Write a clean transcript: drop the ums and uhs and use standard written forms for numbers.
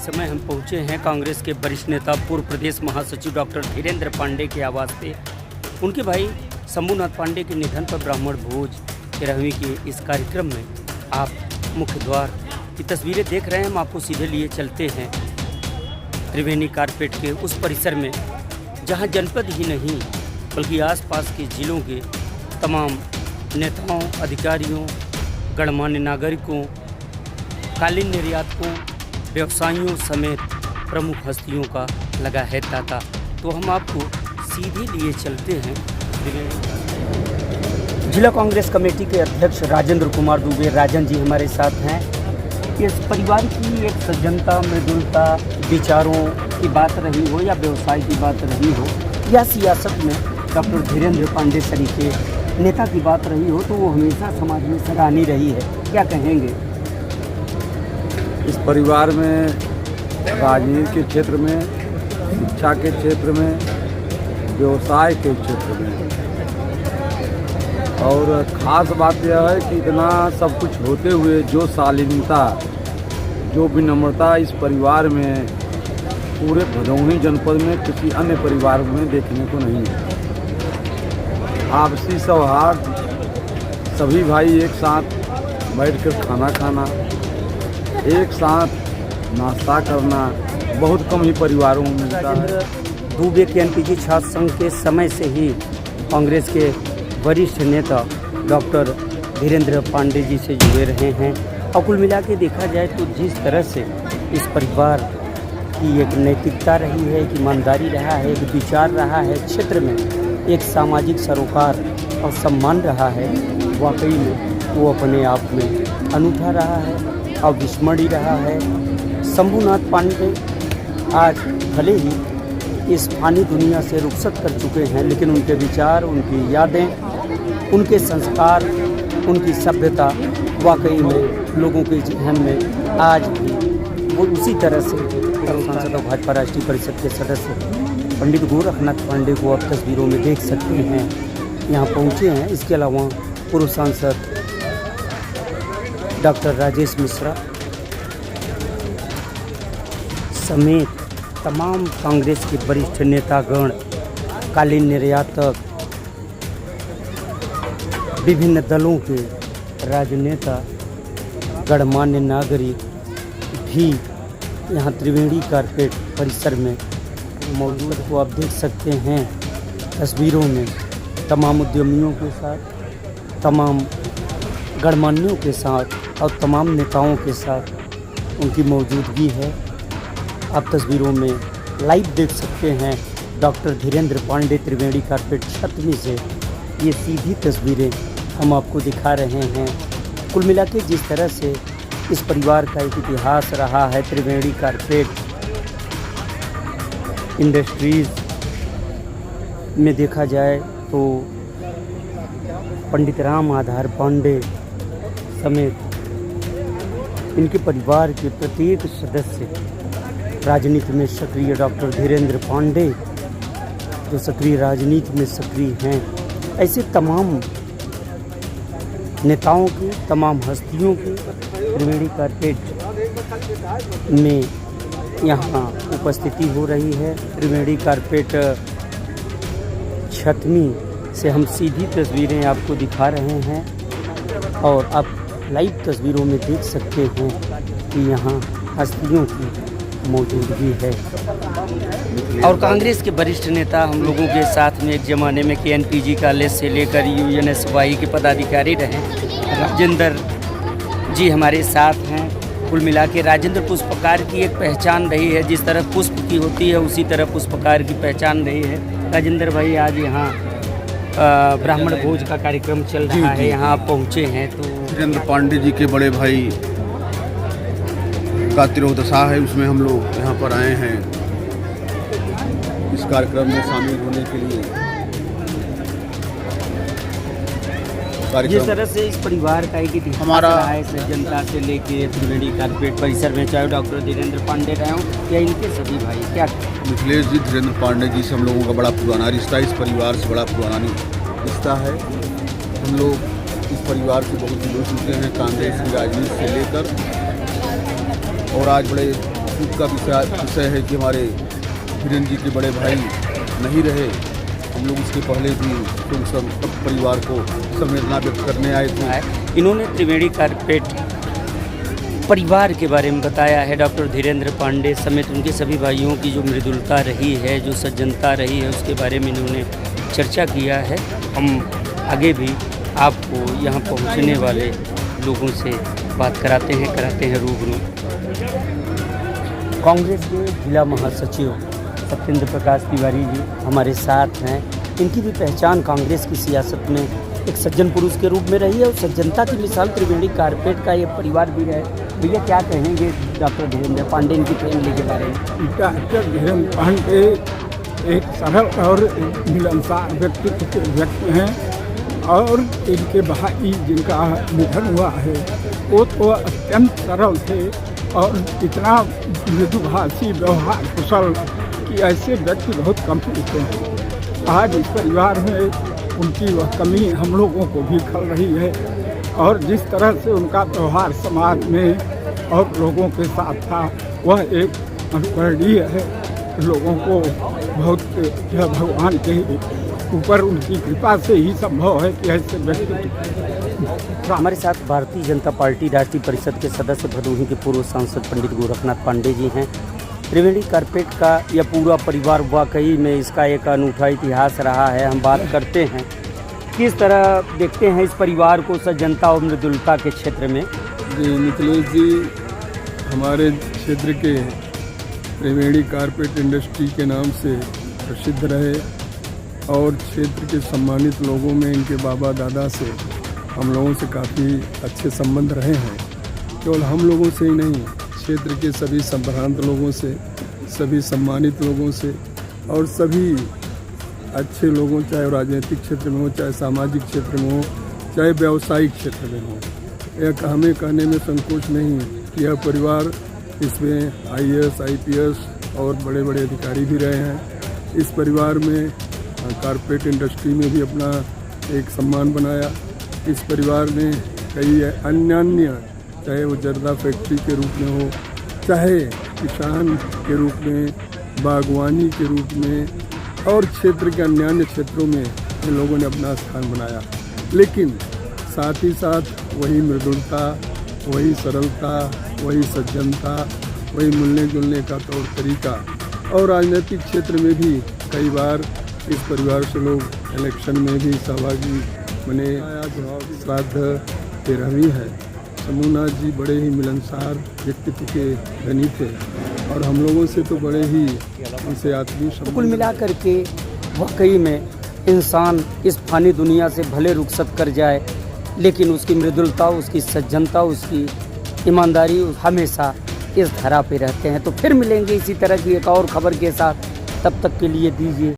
समय हम पहुंचे हैं कांग्रेस के वरिष्ठ नेता पूर्व प्रदेश महासचिव डॉक्टर धीरेंद्र पांडे के आवास पे। उनके भाई शंभूनाथ पांडे के निधन पर ब्राह्मण भोज 13वीं के इस कार्यक्रम में आप मुख्य द्वार की तस्वीरें देख रहे हैं। हम आपको सीधे लिए चलते हैं त्रिवेणी कारपेट के उस परिसर में जहां जनपद ही नहीं बल्कि आसपास के जिलों के तमाम नेताओं, अधिकारियों, गणमान्य नागरिकों, कालीन निर्यातकों, व्यवसायियों समेत प्रमुख हस्तियों का लगा है तांता। तो हम आपको सीधे लिए चलते हैं। जिला कांग्रेस कमेटी के अध्यक्ष राजेंद्र कुमार दुबे राजन जी हमारे साथ हैं। इस परिवार की एक सज्जनता, मृदुलता, विचारों की बात रही हो या व्यवसाय की बात रही हो या सियासत में डॉक्टर धीरेंद्र पांडे सरीखे नेता की बात रही हो, तो वो हमेशा समाज में सराहनीय रही है। क्या कहेंगे? इस परिवार में राजनीति के क्षेत्र में, शिक्षा के क्षेत्र में, व्यवसाय के क्षेत्र में, और ख़ास बात यह है कि इतना सब कुछ होते हुए जो शालीनता, जो विनम्रता इस परिवार में पूरे भदोही जनपद में किसी अन्य परिवार में देखने को नहीं है। आपसी सौहार्द, सभी भाई एक साथ बैठकर खाना खाना, एक साथ नाश्ता करना बहुत कम ही परिवारों में मिलता है। दुबे के एनपीजी छात्र संघ के समय से ही कांग्रेस के वरिष्ठ नेता डॉक्टर धीरेंद्र पांडे जी से जुड़े रहे हैं और कुल मिला के देखा जाए तो जिस तरह से इस परिवार की एक नैतिकता रही है, एक ईमानदारी रहा है, एक विचार रहा है, क्षेत्र में एक सामाजिक सरोकार और सम्मान रहा है, वाकई में वो अपने आप में अनूठा रहा है, अविस्मरणीय रहा है। शंभूनाथ पांडे आज भले ही इस फानी दुनिया से रुखसत कर चुके हैं, लेकिन उनके विचार, उनकी यादें, उनके संस्कार, उनकी सभ्यता वाकई में लोगों के जहन में आज भी वो उसी तरह से। सांसद और भाजपा राष्ट्रीय परिषद के सदस्य पंडित गोरखनाथ पांडे को आप तस्वीरों में देख सकते हैं, यहाँ पहुँचे हैं। इसके अलावा पूर्व सांसद डॉक्टर राजेश मिश्रा समेत तमाम कांग्रेस के वरिष्ठ नेतागण, कालीन निर्यातक, विभिन्न दलों के राजनेता, गणमान्य नागरिक भी यहाँ त्रिवेणी कारपेट परिसर में मौजूद को आप देख सकते हैं तस्वीरों में। तमाम उद्यमियों के साथ, तमाम गणमान्यों के साथ और तमाम नेताओं के साथ उनकी मौजूदगी है। आप तस्वीरों में लाइव देख सकते हैं डॉक्टर धीरेंद्र पांडे त्रिवेणी कारपेट छतनी से ये सीधी तस्वीरें हम आपको दिखा रहे हैं। कुल मिला के जिस तरह से इस परिवार का एक इतिहास रहा है, त्रिवेणी कारपेट इंडस्ट्रीज़ में देखा जाए तो पंडित राम आधार पांडे समेत इनके परिवार के प्रत्येक सदस्य राजनीति में सक्रिय, डॉक्टर धीरेंद्र पांडे जो सक्रिय राजनीति में सक्रिय हैं, ऐसे तमाम नेताओं की, तमाम हस्तियों की त्रिवेणी कारपेट में यहाँ उपस्थिति हो रही है। त्रिवेणी कारपेट छतनी से हम सीधी तस्वीरें आपको दिखा रहे हैं और आप लाइव तस्वीरों में देख सकते हैं कि यहाँ हस्तियों की मौजूदगी है। और कांग्रेस के वरिष्ठ नेता हम लोगों के साथ में एक ज़माने में KNPG कॉलेज से लेकर UNSY के पदाधिकारी रहे राजेंद्र जी हमारे साथ हैं। कुल मिला के राजेंद्र पुष्पकार की एक पहचान रही है, जिस तरह पुष्प की होती है उसी तरह पुष्पकार की पहचान रही है। राजेंद्र भाई, आज यहाँ ब्राह्मण भोज का कार्यक्रम चल रहा है, यहाँ आप पहुँचे हैं, तो धीरेंद्र पांडे जी के बड़े भाई का तिरोदशा है, उसमें हम लोग यहाँ पर आए हैं इस कार्यक्रम में शामिल होने के लिए। जिस तरह से इस परिवार का एक इतिहास हमारा रहा है, सज्जनता से लेके त्रिवेणी कारपेट परिसर में, चाहे डॉक्टर धीरेंद्र पांडे रहे हों या इनके सभी भाई, क्या मिथिलेश जी, धीरेंद्र पांडे जी से हम लोगों का बड़ा पुराना रिश्ता, इस परिवार से बड़ा पुराना रिश्ता है। हम लोग इस परिवार से बहुत जुड़ चुके हैं, कांग्रेस की राजनीति से लेकर, और आज बड़े दुख का विषय है कि हमारे धीरेन्द्र जी के बड़े भाई नहीं रहे। हम लोग इसके पहले भी सब परिवार को संवेदना व्यक्त करने आए थे। इन्होंने त्रिवेणी कारपेट परिवार के बारे में बताया है। डॉक्टर धीरेन्द्र पांडे समेत उनके सभी भाइयों की जो मृदुलता रही है, जो सज्जनता रही है, उसके बारे में इन्होंने चर्चा किया है। हम आगे भी आपको यहाँ पहुँचने वाले लोगों से बात कराते हैं रूबरू। कांग्रेस के जिला महासचिव सत्येंद्र प्रकाश तिवारी जी हमारे साथ हैं। इनकी भी पहचान कांग्रेस की सियासत में एक सज्जन पुरुष के रूप में रही है और सज्जनता की मिसाल त्रिवेणी कारपेट का ये परिवार भी है। भैया क्या कहेंगे डॉक्टर धीरेन्द्र पांडे इनकी फैमिली के बारे में? डॉक्टर धीरेन्द्र पांडे एक सरल और मिलनसार व्यक्तित्व के व्यक्ति हैं और इनके भाई जिनका निधन हुआ है वो तो अत्यंत सरल थे और इतना मृदुभाषी व्यवहार कुशल कि ऐसे व्यक्ति बहुत कम मिलते हैं। आज इस परिवार में उनकी वह कमी हम लोगों को भी खल रही है और जिस तरह से उनका व्यवहार समाज में और लोगों के साथ था वह एक अनुकरणीय है। लोगों को बहुत यह भगवान के ऊपर उनकी कृपा से ही संभव है कि ऐसे व्यक्ति। हमारे साथ भारतीय जनता पार्टी राष्ट्रीय परिषद के सदस्य भदोही के पूर्व सांसद पंडित गोरखनाथ पांडे जी हैं। त्रिवेणी कारपेट का यह पूरा परिवार वाकई में इसका एक अनूठा इतिहास रहा है। हम बात करते हैं किस तरह देखते हैं इस परिवार को सज्जनता और मृदुलता के क्षेत्र में। जी मिथिलेश जी हमारे क्षेत्र के त्रिवेणी कारपेट इंडस्ट्री के नाम से प्रसिद्ध रहे और क्षेत्र के सम्मानित लोगों में इनके बाबा दादा से हम लोगों से काफ़ी अच्छे संबंध रहे हैं। केवल हम लोगों से ही नहीं, क्षेत्र के सभी संभ्रांत लोगों से, सभी सम्मानित लोगों से और सभी अच्छे लोगों, चाहे राजनीतिक क्षेत्र में हो, चाहे सामाजिक क्षेत्र में हो, चाहे व्यावसायिक क्षेत्र में हो। यह हमें कहने में संकोच नहीं कि यह परिवार इसमें IAS, IPS और बड़े बड़े अधिकारी भी रहे हैं। इस परिवार में कारपेट इंडस्ट्री में भी अपना एक सम्मान बनाया। इस परिवार ने कई अन्य चाहे वो जर्दा फैक्ट्री के रूप में हो, चाहे किसान के रूप में, बागवानी के रूप में और क्षेत्र के अन्य क्षेत्रों में इन लोगों ने अपना स्थान बनाया। लेकिन साथ ही साथ वही मृदुलता, वही सरलता, वही सज्जनता, वही मिलने जुलने का तौर तरीका और राजनीतिक क्षेत्र में भी कई बार इस परिवार से लोग इलेक्शन में भी सहभागी बने। श्राद्ध 13वीं है। समूहनाथ जी बड़े ही मिलनसार व्यक्तित्व के धनी थे और हम लोगों से तो बड़े ही उनसे आत्मीय संबंध। कुल मिलाकर के वाकई में इंसान इस फानी दुनिया से भले रुखसत कर जाए लेकिन उसकी मृदुलता, उसकी सज्जनता, उसकी ईमानदारी हमेशा इस धरा पे रहते हैं। तो फिर मिलेंगे इसी तरह की एक और खबर के साथ, तब तक के लिए दीजिए